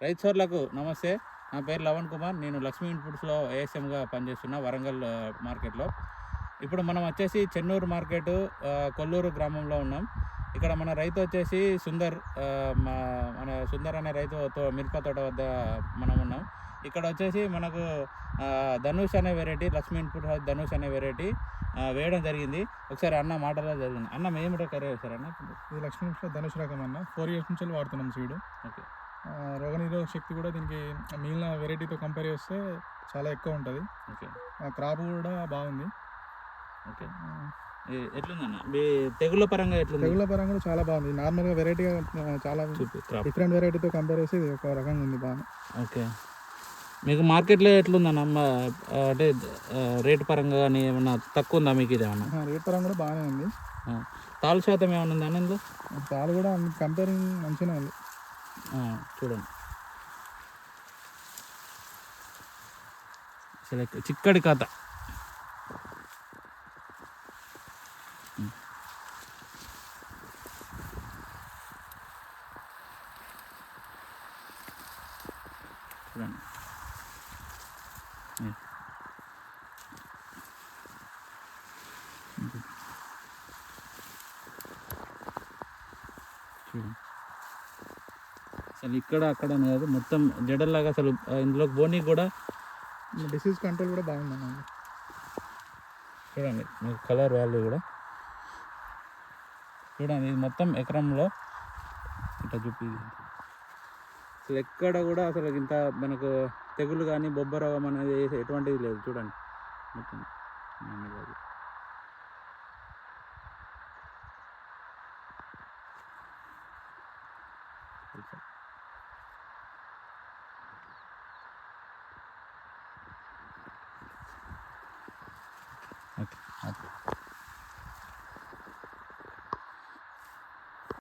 రైతు సోదరులకు నమస్తే. నా పేరు లవణ్ కుమార్. నేను లక్ష్మీ ఇన్పుట్స్‌లో ఏఎస్ఎంగా పనిచేస్తున్నా వరంగల్ మార్కెట్‌లో. ఇప్పుడు మనం వచ్చేసి చెన్నూరు మార్కెటు కొల్లూరు గ్రామంలో ఉన్నాం. ఇక్కడ మన రైతు వచ్చేసి సుందర్ మా మన సుందర్ అనే రైతు మిరప తోట వద్ద మనం ఉన్నాం. ఇక్కడ వచ్చేసి మనకు ధనుష్ అనే variety Lakshmi input house Dhanush అనే వెరైటీ వేయడం జరిగింది. ఒకసారి అన్న మాటల్లో జరిగింది. అన్న మేము రకం వేశారన్న? ఇది లక్ష్మీ ఇన్పుట్స్‌లో ధనుష్ రకం అన్న. 4 ఇయర్స్ నుంచి వాడుతున్నాం సీడు. ఓకే. రోగనిరోధక శక్తి కూడా దీనికి మిగిలిన వెరైటీతో కంపేర్ చేస్తే చాలా ఎక్కువ ఉంటుంది. ఓకే. క్రాప్ కూడా బాగుంది. ఓకే. ఎట్లుందన్న మీ తెగుళ్ళ పరంగా ఎట్లుంది? తెగుళ్ళ పరంగా కూడా చాలా బాగుంది. నార్మల్గా వెరైటీగా చాలా డిఫరెంట్ వెరైటీతో కంపేర్ చేసి ఇది ఒక రకంగా ఉంది బాగా. ఓకే. మీకు మార్కెట్లో ఎట్లుందన్న అంటే రేటు పరంగా కానీ ఏమన్నా తక్కువ ఉందా మీకు? ఇది ఏమన్నా రేట్ పరంగా కూడా బాగానే ఉంది. తాలు శాతం ఏమన్నా ఉందా అన్న ఇందులో? తాలు కూడా కంపేరింగ్ మంచిగానే ఉంది. చూడండి అసలు చిక్కడి కథ. చూడండి చూడండి అసలు ఇక్కడ అక్కడ కాదు, మొత్తం జడల్లాగా అసలు ఇందులో బోనీ కూడా డిసీజ్ కంట్రోల్ కూడా బాగుందన్న. చూడండి మీకు కలర్ వాల్యూ కూడా చూడండి. ఇది మొత్తం ఎకరంలో ఇట్లా చూపి అసలు ఎక్కడ కూడా అసలు ఇంత మనకు తెగులు కానీ బొబ్బ రోగం అనేది ఎటువంటిది లేదు. చూడండి మొత్తం ఓకే.